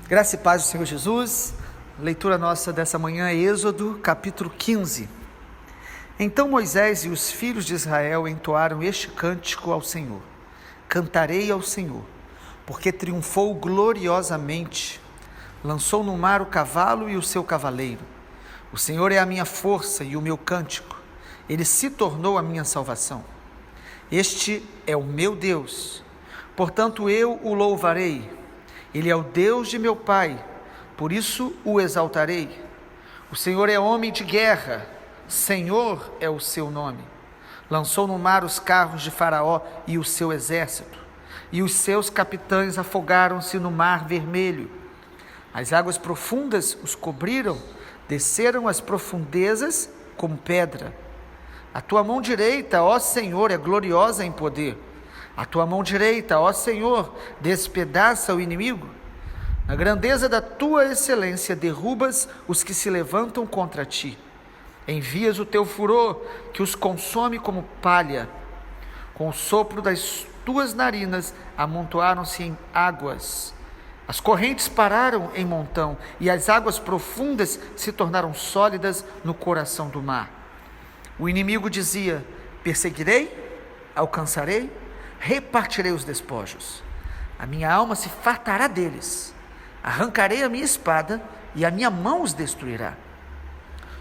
Graça e paz do Senhor Jesus. Leitura nossa dessa manhã é Êxodo, capítulo 15. Então Moisés e os filhos de Israel entoaram este cântico ao Senhor. Cantarei ao Senhor, porque triunfou gloriosamente. Lançou no mar o cavalo e o seu cavaleiro. O Senhor é a minha força e o meu cântico. Ele se tornou a minha salvação. Este é o meu Deus, portanto eu o louvarei. Ele é o Deus de meu pai, por isso o exaltarei. O Senhor é homem de guerra, Senhor é o seu nome. Lançou no mar os carros de Faraó e o seu exército, e os seus capitães afogaram-se no mar vermelho. As águas profundas os cobriram, desceram as profundezas como pedra. A tua mão direita, ó Senhor, é gloriosa em poder. A tua mão direita, ó Senhor, despedaça o inimigo. Na grandeza da tua excelência, derrubas os que se levantam contra ti. Envias o teu furor, que os consome como palha. Com o sopro das tuas narinas, amontoaram-se em águas. As correntes pararam em montão, e as águas profundas se tornaram sólidas no coração do mar. O inimigo dizia: perseguirei, alcançarei, repartirei os despojos. A minha alma se fartará deles. Arrancarei a minha espada e a minha mão os destruirá.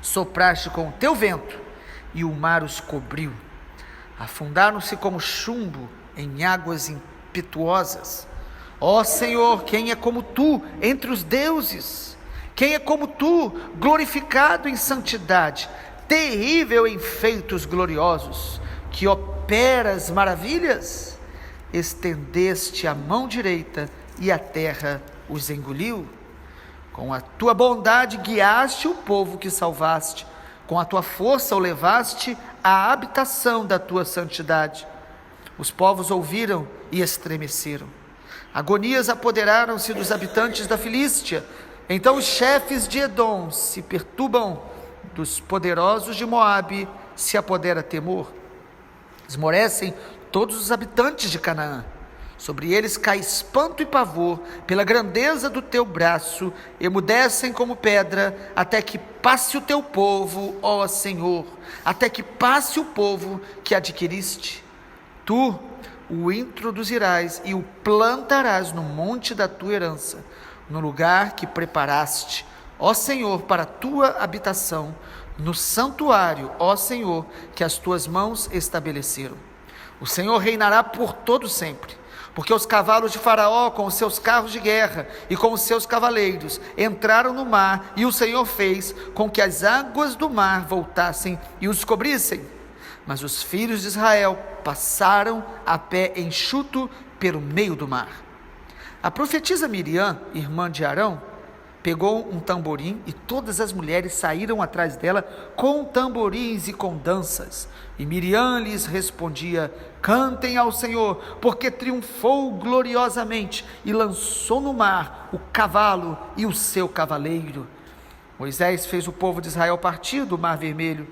Sopraste com o teu vento e o mar os cobriu. Afundaram-se como chumbo em águas impetuosas. Ó Senhor, quem é como tu entre os deuses? Quem é como tu, glorificado em santidade, terrível em feitos gloriosos, que operas maravilhas? Estendeste a mão direita e a terra os engoliu. Com a tua bondade guiaste o povo que salvaste, com a tua força o levaste à habitação da tua santidade. Os povos ouviram e estremeceram. Agonias apoderaram-se dos habitantes da Filístia. Então os chefes de Edom se perturbam, dos poderosos de Moabe se apodera temor. Esmorecem todos os habitantes de Canaã. Sobre eles cai espanto e pavor pela grandeza do teu braço, emudecem como pedra, até que passe o teu povo, ó Senhor, até que passe o povo que adquiriste. Tu o introduzirás e o plantarás no monte da tua herança, no lugar que preparaste, ó Senhor, para a tua habitação, no santuário, ó Senhor, que as tuas mãos estabeleceram. O Senhor reinará por todo sempre, porque os cavalos de Faraó, com os seus carros de guerra e com os seus cavaleiros, entraram no mar, e o Senhor fez com que as águas do mar voltassem e os cobrissem. Mas os filhos de Israel passaram a pé enxuto pelo meio do mar. A profetisa Miriam, irmã de Arão, pegou um tamborim, e todas as mulheres saíram atrás dela com tamborins e com danças. E Miriam lhes respondia: cantem ao Senhor, porque triunfou gloriosamente e lançou no mar o cavalo e o seu cavaleiro. Moisés fez o povo de Israel partir do mar vermelho,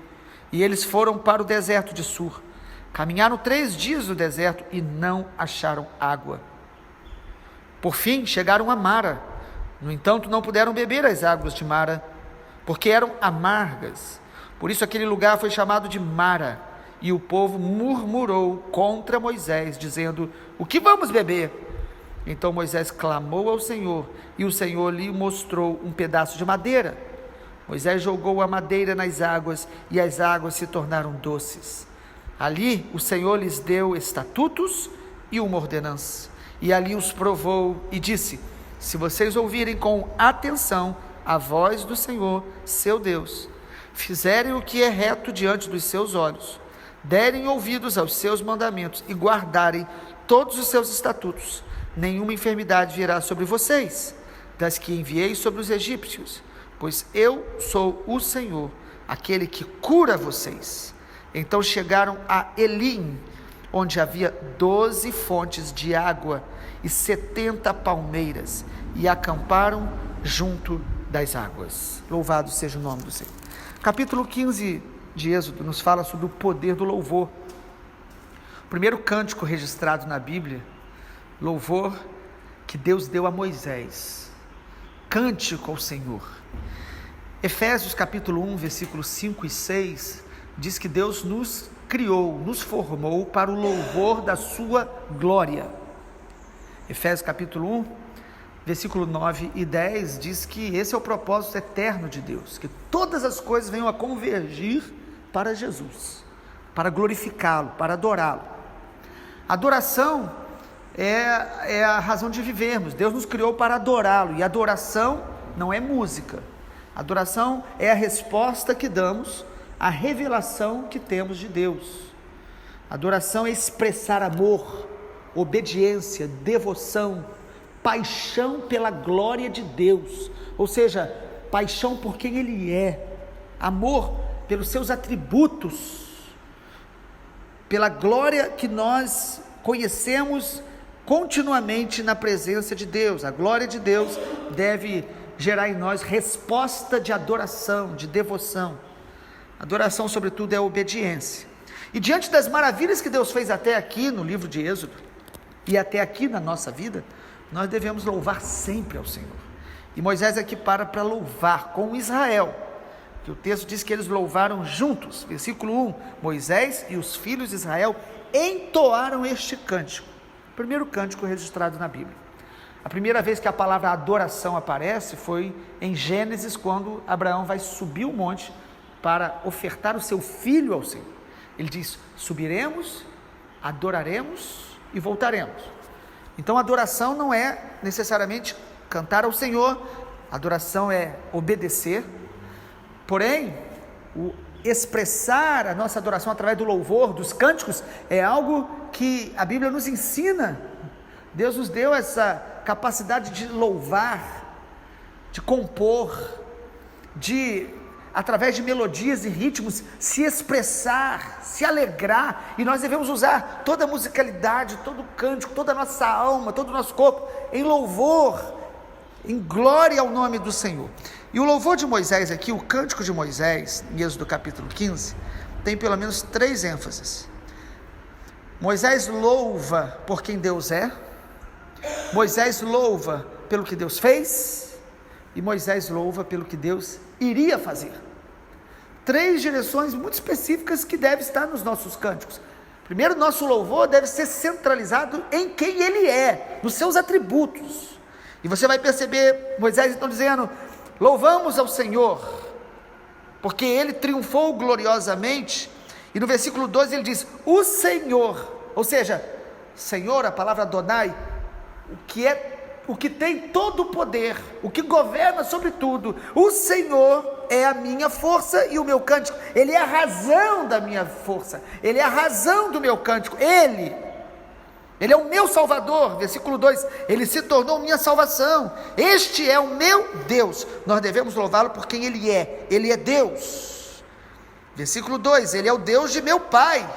e eles foram para o deserto de Sur. Caminharam 3 dias no deserto e não acharam água. Por fim chegaram a Mara. No entanto, não puderam beber as águas de Mara, porque eram amargas. Por isso aquele lugar foi chamado de Mara. E o povo murmurou contra Moisés, dizendo: o que vamos beber? Então Moisés clamou ao Senhor, e o Senhor lhe mostrou um pedaço de madeira. Moisés jogou a madeira nas águas, e as águas se tornaram doces. Ali o Senhor lhes deu estatutos e uma ordenança. E ali os provou e disse: se vocês ouvirem com atenção a voz do Senhor, seu Deus, fizerem o que é reto diante dos seus olhos, derem ouvidos aos seus mandamentos e guardarem todos os seus estatutos, nenhuma enfermidade virá sobre vocês, das que enviei sobre os egípcios, pois eu sou o Senhor, aquele que cura vocês. Então chegaram a Elim, onde havia 12 fontes de água e 70 palmeiras, e acamparam junto das águas. Louvado seja o nome do Senhor. Capítulo 15 de Êxodo nos fala sobre o poder do louvor. O primeiro cântico registrado na Bíblia, louvor que Deus deu a Moisés. cântico ao Senhor. Efésios capítulo 1, versículos 5 e 6, diz que Deus nos criou, nos formou para o louvor da sua glória. Efésios capítulo 1, versículo 9 e 10, diz que esse é o propósito eterno de Deus, que todas as coisas venham a convergir para Jesus, para glorificá-lo, para adorá-lo. Adoração é a razão de vivermos. Deus nos criou para adorá-lo, e adoração não é música. Adoração é a resposta que damos à revelação que temos de Deus. Adoração é expressar amor, obediência, devoção, paixão pela glória de Deus, ou seja, paixão por quem Ele é, amor pelos seus atributos, pela glória que nós conhecemos continuamente na presença de Deus. A glória de Deus deve gerar em nós resposta de adoração, de devoção. Adoração, sobretudo, é obediência. E diante das maravilhas que Deus fez até aqui no livro de Êxodo, e até aqui na nossa vida, nós devemos louvar sempre ao Senhor. E Moisés aqui para louvar com Israel, que o texto diz que eles louvaram juntos. Versículo 1, Moisés e os filhos de Israel entoaram este cântico, o primeiro cântico registrado na Bíblia. A primeira vez que a palavra adoração aparece foi em Gênesis, quando Abraão vai subir o monte para ofertar o seu filho ao Senhor. Ele diz: subiremos, adoraremos e voltaremos. Então adoração não é necessariamente cantar ao Senhor, adoração é obedecer. Porém, o expressar a nossa adoração através do louvor, dos cânticos, é algo que a Bíblia nos ensina. Deus nos deu essa capacidade de louvar, de compor, de, através de melodias e ritmos, se expressar, se alegrar, e nós devemos usar toda a musicalidade, todo o cântico, toda a nossa alma, todo o nosso corpo, em louvor, em glória ao nome do Senhor. E o louvor de Moisés aqui, o cântico de Moisés, em Êxodo capítulo 15, tem pelo menos 3 ênfases. Moisés louva por quem Deus é, Moisés louva pelo que Deus fez, e Moisés louva pelo que Deus iria fazer. 3 direções muito específicas que devem estar nos nossos cânticos. Primeiro, nosso louvor deve ser centralizado em quem Ele é, nos seus atributos. E você vai perceber Moisés então dizendo: louvamos ao Senhor, porque Ele triunfou gloriosamente. E no versículo 12 ele diz: o Senhor, ou seja, Senhor, a palavra Adonai, o que tem todo o poder, o que governa sobre tudo, o Senhor é a minha força e o meu cântico. Ele é a razão da minha força, Ele é a razão do meu cântico, Ele é o meu Salvador. Versículo 2, Ele se tornou minha salvação, este é o meu Deus. Nós devemos louvá-lo por quem Ele é Deus. Versículo 2, Ele é o Deus de meu Pai.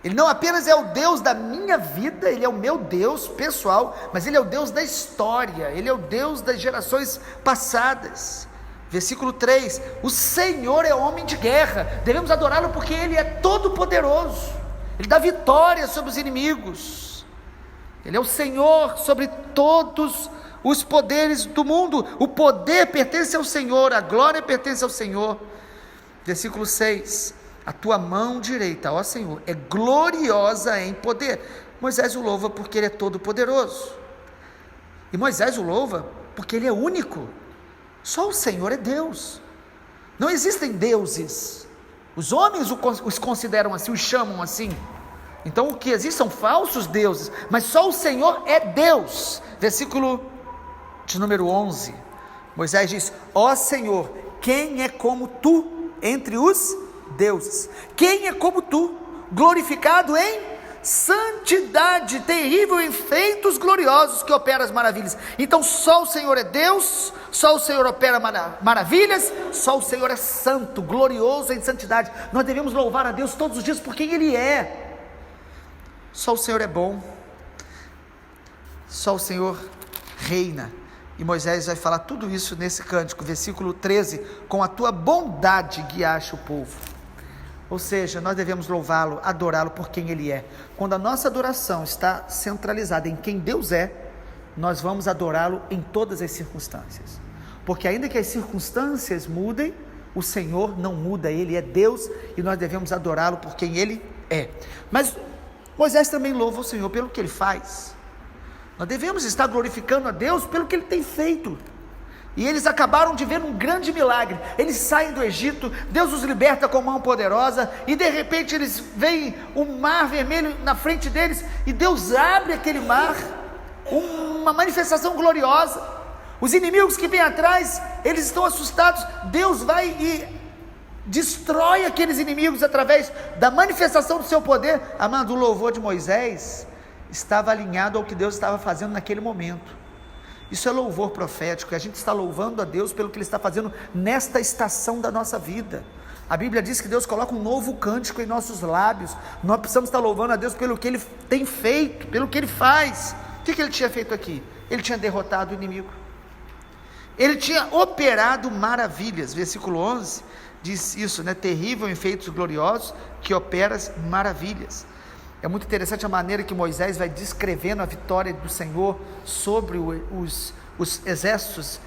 Ele não apenas é o Deus da minha vida, Ele é o meu Deus pessoal, mas Ele é o Deus da história, Ele é o Deus das gerações passadas. Versículo 3, o Senhor é homem de guerra. Devemos adorá-lo porque Ele é todo poderoso, Ele dá vitória sobre os inimigos, Ele é o Senhor sobre todos os poderes do mundo. O poder pertence ao Senhor, a glória pertence ao Senhor. Versículo 6, a tua mão direita, ó Senhor, é gloriosa em poder. Moisés o louva porque Ele é todo poderoso, e Moisés o louva porque Ele é único. Só o Senhor é Deus, não existem deuses. Os homens os consideram assim, os chamam assim. Então o que existe são falsos deuses, mas só o Senhor é Deus. Versículo de número 11, Moisés diz: ó Senhor, quem é como tu entre os deuses? Quem é como tu, glorificado em santidade, terrível em feitos gloriosos, que opera as maravilhas. Então só o Senhor é Deus, só o Senhor opera maravilhas, só o Senhor é santo, glorioso em santidade. Nós devemos louvar a Deus todos os dias por quem Ele é. Só o Senhor é bom, só o Senhor reina. E Moisés vai falar tudo isso nesse cântico, versículo 13, com a tua bondade guiaste o povo. Ou seja, nós devemos louvá-lo, adorá-lo por quem Ele é. Quando a nossa adoração está centralizada em quem Deus é, nós vamos adorá-lo em todas as circunstâncias, porque ainda que as circunstâncias mudem, o Senhor não muda, Ele é Deus, e nós devemos adorá-lo por quem Ele é. Mas Moisés também louva o Senhor pelo que Ele faz. Nós devemos estar glorificando a Deus pelo que Ele tem feito. E eles acabaram de ver um grande milagre. Eles saem do Egito, Deus os liberta com mão poderosa, e de repente eles veem o mar vermelho na frente deles, e Deus abre aquele mar, uma manifestação gloriosa. Os inimigos que vêm atrás, eles estão assustados. Deus vai e destrói aqueles inimigos através da manifestação do seu poder. Amado, o louvor de Moisés estava alinhado ao que Deus estava fazendo naquele momento. Isso é louvor profético, e a gente está louvando a Deus pelo que Ele está fazendo nesta estação da nossa vida. A Bíblia diz que Deus coloca um novo cântico em nossos lábios. Nós precisamos estar louvando a Deus pelo que Ele tem feito, pelo que Ele faz. O que Ele tinha feito aqui? Ele tinha derrotado o inimigo. Ele tinha operado maravilhas. Versículo 11 diz isso, né? Terrível em feitos gloriosos, que operas maravilhas. É muito interessante a maneira que Moisés vai descrevendo a vitória do Senhor sobre os exércitos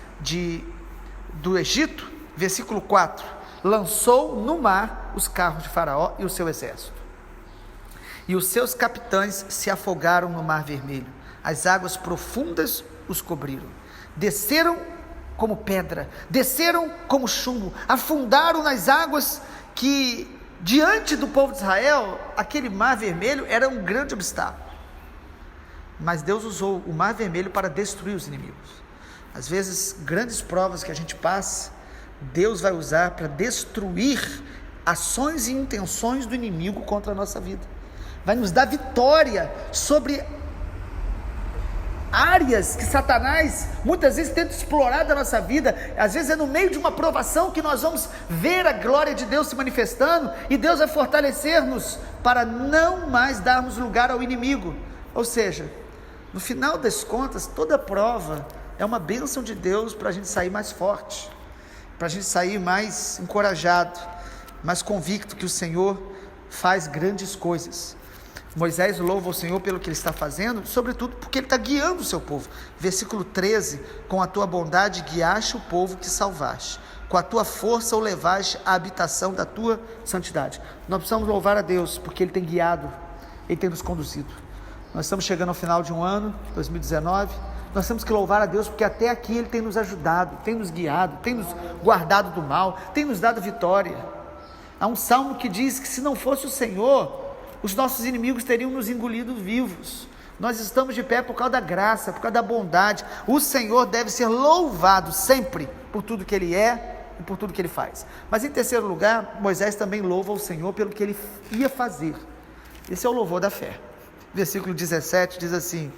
do Egito. Versículo 4: lançou no mar os carros de Faraó e o seu exército, e os seus capitães se afogaram no mar vermelho, as águas profundas os cobriram, desceram como pedra, desceram como chumbo, afundaram nas águas que diante do povo de Israel, aquele mar vermelho era um grande obstáculo. Mas Deus usou o mar vermelho para destruir os inimigos. Às vezes, grandes provas que a gente passa, Deus vai usar para destruir ações e intenções do inimigo contra a nossa vida. Vai nos dar vitória sobre áreas que Satanás muitas vezes tenta explorar da nossa vida. Às vezes é no meio de uma provação que nós vamos ver a glória de Deus se manifestando, e Deus vai fortalecer-nos para não mais darmos lugar ao inimigo. Ou seja, no final das contas, toda prova é uma bênção de Deus para a gente sair mais forte, para a gente sair mais encorajado, mais convicto que o Senhor faz grandes coisas. Moisés louva o Senhor pelo que Ele está fazendo, sobretudo porque Ele está guiando o seu povo. Versículo 13: com a tua bondade guiaste o povo que salvaste, com a tua força o levaste à habitação da tua santidade. Nós precisamos louvar a Deus, porque Ele tem guiado, Ele tem nos conduzido. Nós estamos chegando ao final de um ano, 2019, nós temos que louvar a Deus, porque até aqui Ele tem nos ajudado, tem nos guiado, tem nos guardado do mal, tem nos dado vitória. Há um salmo que diz que se não fosse o Senhor, os nossos inimigos teriam nos engolido vivos. Nós estamos de pé por causa da graça, por causa da bondade. O Senhor deve ser louvado sempre por tudo que Ele é e por tudo que Ele faz. Mas em terceiro lugar, Moisés também louva o Senhor pelo que Ele ia fazer. Esse é o louvor da fé. Versículo 17 diz assim: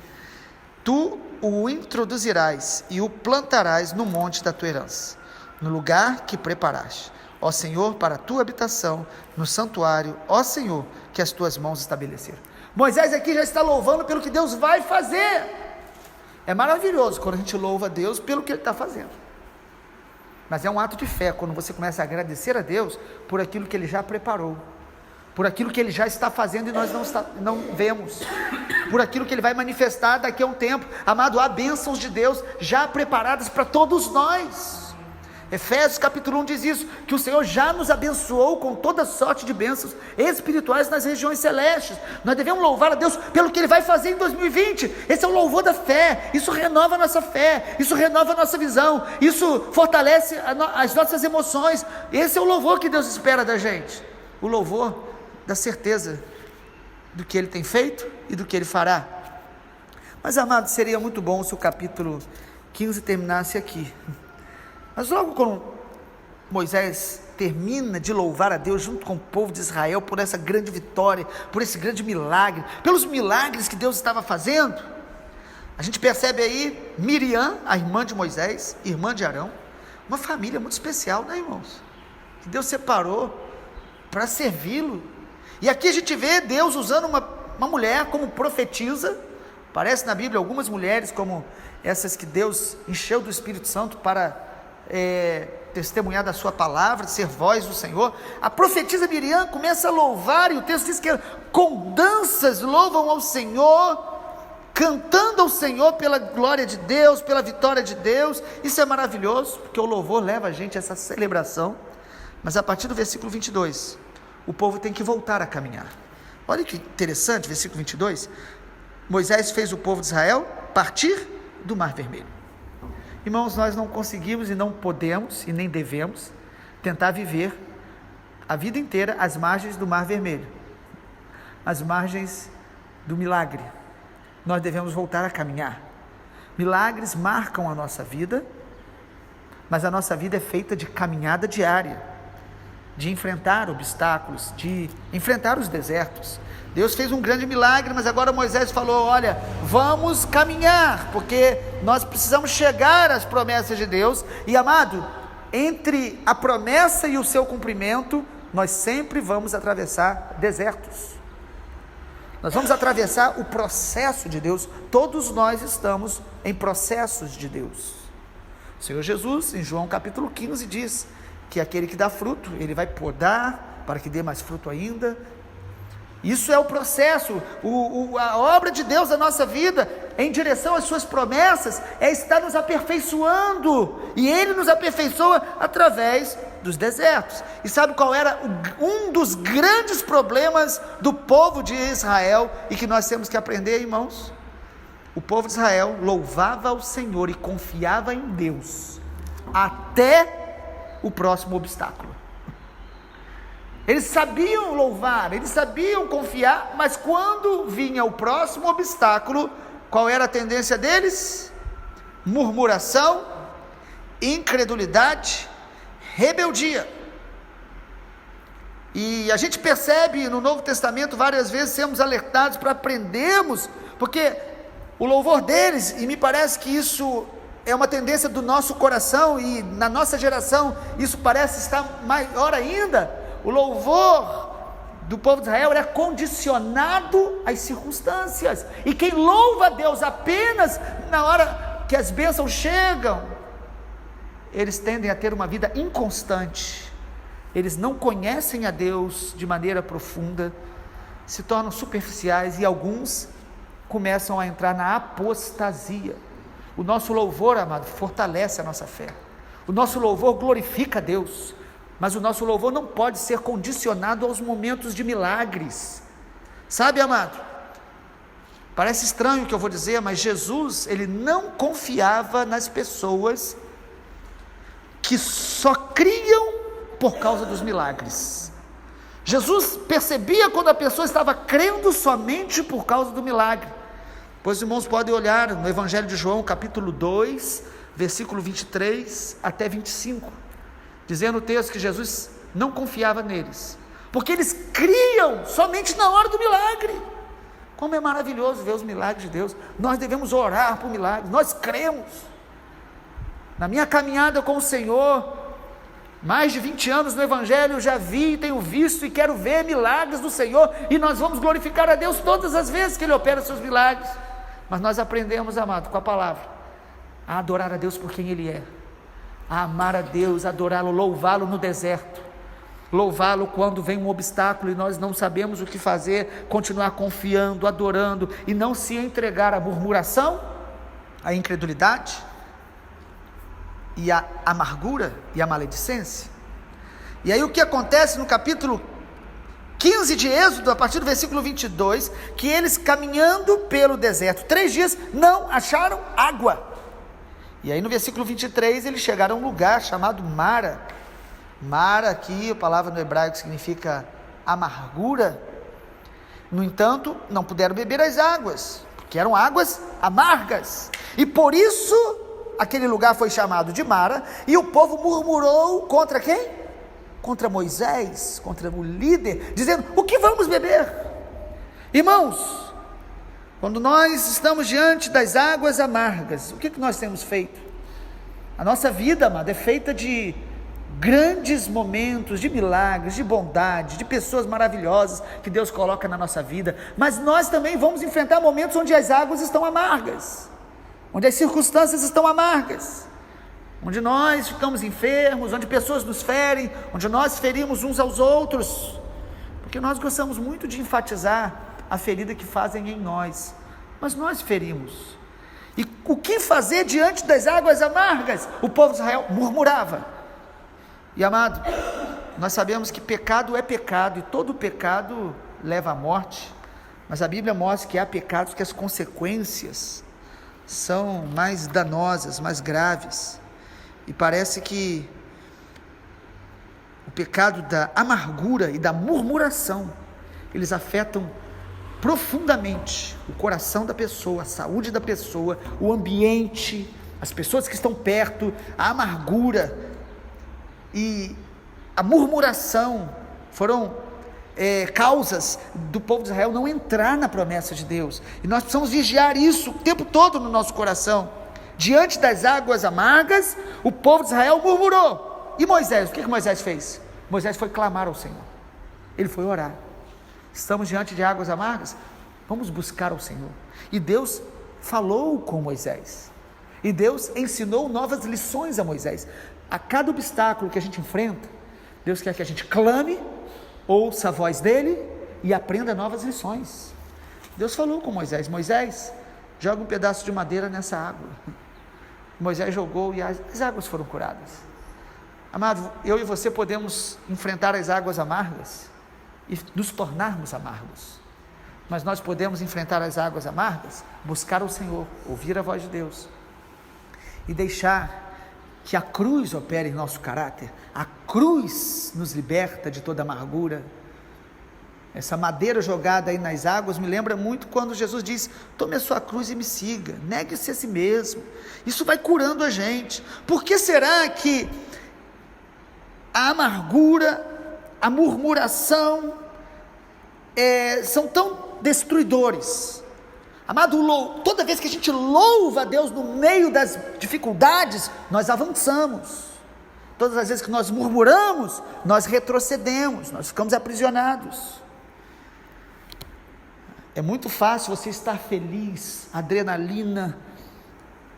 tu o introduzirás e o plantarás no monte da tua herança, no lugar que preparaste, ó Senhor, para a tua habitação, no santuário, ó Senhor, que as tuas mãos estabeleceram. Moisés aqui já está louvando pelo que Deus vai fazer. É maravilhoso quando a gente louva a Deus pelo que Ele está fazendo, mas é um ato de fé quando você começa a agradecer a Deus por aquilo que Ele já preparou, por aquilo que Ele já está fazendo e nós não vemos, por aquilo que Ele vai manifestar daqui a um tempo. Amado, há bênçãos de Deus já preparadas para todos nós. Efésios capítulo 1 diz isso, que o Senhor já nos abençoou com toda sorte de bênçãos espirituais nas regiões celestes. Nós devemos louvar a Deus pelo que Ele vai fazer em 2020. Esse é o louvor da fé. Isso renova a nossa fé, isso renova a nossa visão, isso fortalece as nossas emoções. Esse é o louvor que Deus espera da gente, o louvor da certeza do que Ele tem feito e do que Ele fará. Mas, amado, seria muito bom se o capítulo 15 terminasse aqui. Mas logo quando Moisés termina de louvar a Deus junto com o povo de Israel por essa grande vitória, por esse grande milagre, pelos milagres que Deus estava fazendo, a gente percebe aí Miriam, a irmã de Moisés, irmã de Arão, uma família muito especial, né, irmãos? Que Deus separou para servi-lo. E aqui a gente vê Deus usando uma mulher como profetisa. Aparece na Bíblia algumas mulheres como essas que Deus encheu do Espírito Santo para testemunhar da sua palavra, ser voz do Senhor. A profetisa Miriam começa a louvar, e o texto diz que com danças louvam ao Senhor, cantando ao Senhor pela glória de Deus, pela vitória de Deus. Isso é maravilhoso, porque o louvor leva a gente a essa celebração. Mas a partir do versículo 22, o povo tem que voltar a caminhar. Olha que interessante, versículo 22. Moisés fez o povo de Israel partir do Mar Vermelho. Irmãos, nós não conseguimos e não podemos e nem devemos tentar viver a vida inteira às margens do Mar Vermelho, às margens do milagre. Nós devemos voltar a caminhar. Milagres marcam a nossa vida, mas a nossa vida é feita de caminhada diária, de enfrentar obstáculos, de enfrentar os desertos. Deus fez um grande milagre, mas agora Moisés falou: olha, vamos caminhar, porque nós precisamos chegar às promessas de Deus. E amado, entre a promessa e o seu cumprimento, nós sempre vamos atravessar desertos. Nós vamos atravessar o processo de Deus. Todos nós estamos em processos de Deus. O Senhor Jesus, em João capítulo 15, diz que aquele que dá fruto, Ele vai podar para que dê mais fruto ainda. Isso é o processo, a obra de Deus na nossa vida, em direção às suas promessas, é estar nos aperfeiçoando, e Ele nos aperfeiçoa através dos desertos. E sabe qual era um dos grandes problemas do povo de Israel, e que nós temos que aprender, irmãos? O povo de Israel louvava ao Senhor e confiava em Deus, até o próximo obstáculo. Eles sabiam louvar, eles sabiam confiar, mas quando vinha o próximo obstáculo, qual era a tendência deles? Murmuração, incredulidade, rebeldia. E a gente percebe no Novo Testamento várias vezes sermos alertados para aprendermos, porque o louvor deles, e me parece que isso é uma tendência do nosso coração, e na nossa geração isso parece estar maior ainda. O louvor do povo de Israel era condicionado às circunstâncias, e quem louva a Deus apenas na hora que as bênçãos chegam, eles tendem a ter uma vida inconstante, eles não conhecem a Deus de maneira profunda, se tornam superficiais, e alguns começam a entrar na apostasia. O nosso louvor, amado, fortalece a nossa fé, o nosso louvor glorifica a Deus, mas o nosso louvor não pode ser condicionado aos momentos de milagres. Sabe, amado, parece estranho o que eu vou dizer, mas Jesus, Ele não confiava nas pessoas que só criam por causa dos milagres. Jesus percebia quando a pessoa estava crendo somente por causa do milagre. Pois os irmãos podem olhar no Evangelho de João, capítulo 2, versículo 23 até 25, dizendo o texto que Jesus não confiava neles, porque eles criam somente na hora do milagre. Como é maravilhoso ver os milagres de Deus. Nós devemos orar por milagres, nós cremos. Na minha caminhada com o Senhor, mais de 20 anos no Evangelho, eu já vi, tenho visto e quero ver milagres do Senhor, e nós vamos glorificar a Deus todas as vezes que Ele opera seus milagres. Mas nós aprendemos, amado, com a palavra, a adorar a Deus por quem Ele é, a amar a Deus, adorá-lo, louvá-lo no deserto, louvá-lo quando vem um obstáculo e nós não sabemos o que fazer, continuar confiando, adorando, e não se entregar à murmuração, à incredulidade, e à amargura e à maledicência. E aí o que acontece no capítulo 15 de Êxodo, a partir do versículo 22, que eles caminhando pelo deserto 3 dias, não acharam água. E aí no versículo 23, eles chegaram a um lugar chamado Mara. Mara aqui, a palavra no hebraico significa amargura. No entanto, não puderam beber as águas, porque eram águas amargas. E por isso, aquele lugar foi chamado de Mara, e o povo murmurou contra quem? Contra Moisés, contra o líder, dizendo: o que vamos beber? Irmãos, quando nós estamos diante das águas amargas, o que nós temos feito? A nossa vida, amada, é feita de grandes momentos, de milagres, de bondade, de pessoas maravilhosas que Deus coloca na nossa vida, mas nós também vamos enfrentar momentos onde as águas estão amargas, onde as circunstâncias estão amargas, onde nós ficamos enfermos, onde pessoas nos ferem, onde nós ferimos uns aos outros, porque nós gostamos muito de enfatizar a ferida que fazem em nós, mas nós ferimos. E o que fazer diante das águas amargas? O povo de Israel murmurava. E amado, nós sabemos que pecado é pecado, e todo pecado leva à morte, mas a Bíblia mostra que há pecados que as consequências são mais danosas, mais graves, e parece que o pecado da amargura e da murmuração, eles afetam profundamente o coração da pessoa, a saúde da pessoa, o ambiente, as pessoas que estão perto. A amargura e a murmuração foram causas do povo de Israel não entrar na promessa de Deus, e nós precisamos vigiar isso o tempo todo no nosso coração. Diante das águas amargas, o povo de Israel murmurou. E Moisés, o que Moisés fez? Moisés foi clamar ao Senhor, ele foi orar. Estamos diante de águas amargas? Vamos buscar ao Senhor. E Deus falou com Moisés, e Deus ensinou novas lições a Moisés. A cada obstáculo que a gente enfrenta, Deus quer que a gente clame, ouça a voz dele e aprenda novas lições. Deus falou com Moisés: Moisés, joga um pedaço de madeira nessa água. Moisés jogou e as águas foram curadas. Amado, eu e você podemos enfrentar as águas amargas e nos tornarmos amargos, mas nós podemos enfrentar as águas amargas, buscar o Senhor, ouvir a voz de Deus e deixar que a cruz opere em nosso caráter. A cruz nos liberta de toda amargura. Essa madeira jogada aí nas águas me lembra muito quando Jesus diz: tome a sua cruz e me siga, negue-se a si mesmo. Isso vai curando a gente. Por que será que a amargura, a murmuração são tão destruidores? Amado, toda vez que a gente louva a Deus no meio das dificuldades, nós avançamos. Todas as vezes que nós murmuramos, nós retrocedemos, nós ficamos aprisionados. É muito fácil você estar feliz, adrenalina,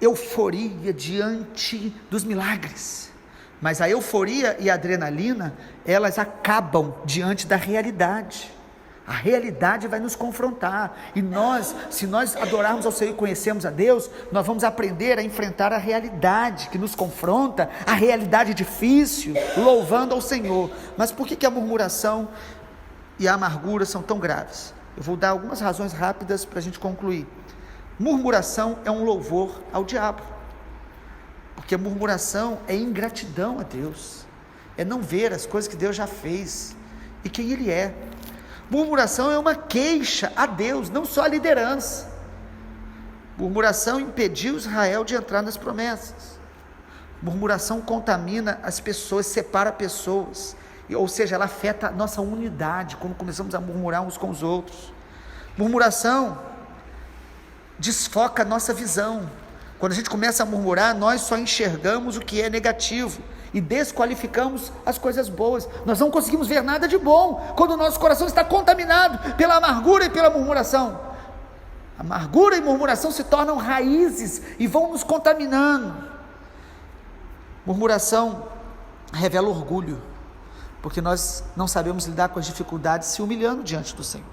euforia diante dos milagres, mas a euforia e a adrenalina, elas acabam diante da realidade. A realidade vai nos confrontar, e se nós adorarmos ao Senhor e conhecermos a Deus, nós vamos aprender a enfrentar a realidade que nos confronta, a realidade difícil, louvando ao Senhor. Mas por que a murmuração e a amargura são tão graves? Eu vou dar algumas razões rápidas para a gente concluir. Murmuração é um louvor ao diabo, porque a murmuração é ingratidão a Deus, é não ver as coisas que Deus já fez e quem Ele é. Murmuração é uma queixa a Deus, não só a liderança. Murmuração impediu Israel de entrar nas promessas. Murmuração contamina as pessoas, separa pessoas, ou seja, ela afeta a nossa unidade, quando começamos a murmurar uns com os outros. Murmuração desfoca a nossa visão. Quando a gente começa a murmurar, nós só enxergamos o que é negativo e desqualificamos as coisas boas. Nós não conseguimos ver nada de bom quando o nosso coração está contaminado pela amargura e pela murmuração. Amargura e murmuração se tornam raízes e vão nos contaminando. Murmuração revela orgulho, porque nós não sabemos lidar com as dificuldades se humilhando diante do Senhor.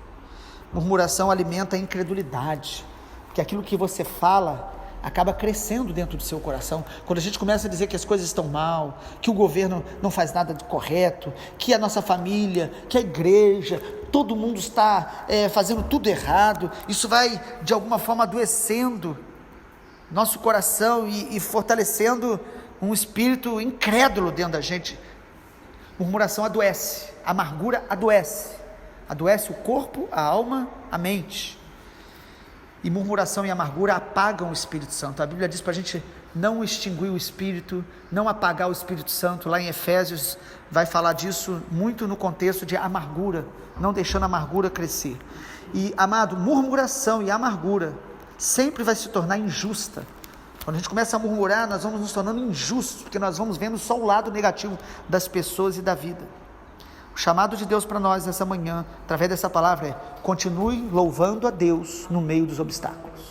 Murmuração alimenta a incredulidade, porque aquilo que você fala acaba crescendo dentro do seu coração. Quando a gente começa a dizer que as coisas estão mal, que o governo não faz nada de correto, que a nossa família, que a igreja, todo mundo está fazendo tudo errado, isso vai de alguma forma adoecendo nosso coração e fortalecendo um espírito incrédulo dentro da gente. Murmuração adoece, amargura adoece o corpo, a alma, a mente. E murmuração e amargura apagam o Espírito Santo. A Bíblia diz para a gente não extinguir o Espírito, não apagar o Espírito Santo. Lá em Efésios vai falar disso muito no contexto de amargura, não deixando a amargura crescer. E, amado, murmuração e amargura sempre vai se tornar injusta. Quando a gente começa a murmurar, nós vamos nos tornando injustos, porque nós vamos vendo só o lado negativo das pessoas e da vida. O chamado de Deus para nós nessa manhã, através dessa palavra, é: continue louvando a Deus no meio dos obstáculos,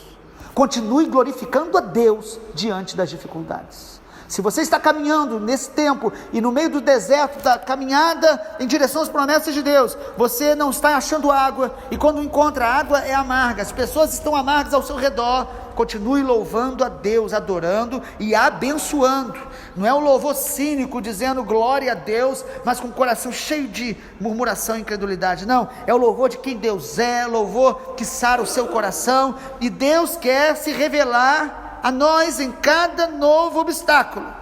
continue glorificando a Deus diante das dificuldades. Se você está caminhando nesse tempo e no meio do deserto da caminhada em direção às promessas de Deus, você não está achando água, e quando encontra água é amarga, as pessoas estão amargas ao seu redor, continue louvando a Deus, adorando e abençoando. Não é um louvor cínico dizendo glória a Deus, mas com o coração cheio de murmuração e incredulidade. Não, é o louvor de quem Deus é, louvor que sara o seu coração, e Deus quer se revelar a nós em cada novo obstáculo.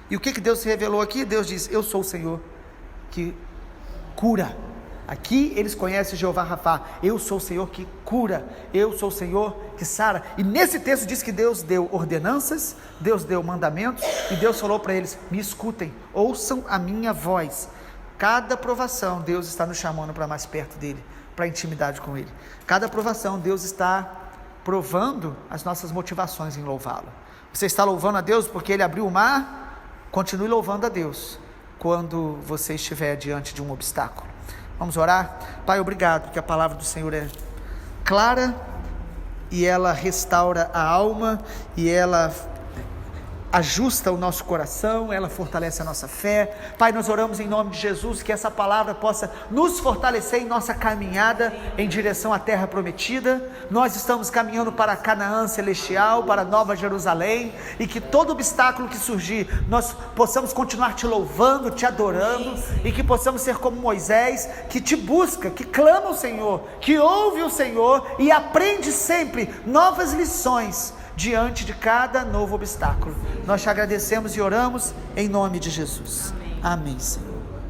E o que Deus se revelou aqui? Deus diz: eu sou o Senhor que cura. Aqui eles conhecem Jeová Rafá. Eu sou o Senhor que cura, eu sou o Senhor que sara. E nesse texto diz que Deus deu ordenanças, Deus deu mandamentos, e Deus falou para eles: me escutem, ouçam a minha voz. Cada provação Deus está nos chamando para mais perto dele, para intimidade com ele. Cada provação Deus está provando as nossas motivações em louvá-lo. Você está louvando a Deus porque ele abriu o mar? Continue louvando a Deus quando você estiver diante de um obstáculo. Vamos orar? Pai, obrigado, porque a palavra do Senhor é clara, e ela restaura a alma, e ela ajusta o nosso coração, ela fortalece a nossa fé. Pai, nós oramos em nome de Jesus, que essa palavra possa nos fortalecer em nossa caminhada em direção à terra prometida. Nós estamos caminhando para Canaã celestial, para Nova Jerusalém, e que todo obstáculo que surgir, nós possamos continuar te louvando, te adorando, e que possamos ser como Moisés, que te busca, que clama ao Senhor, que ouve o Senhor e aprende sempre novas lições diante de cada novo obstáculo. Nós te agradecemos e oramos em nome de Jesus. Amém, Senhor.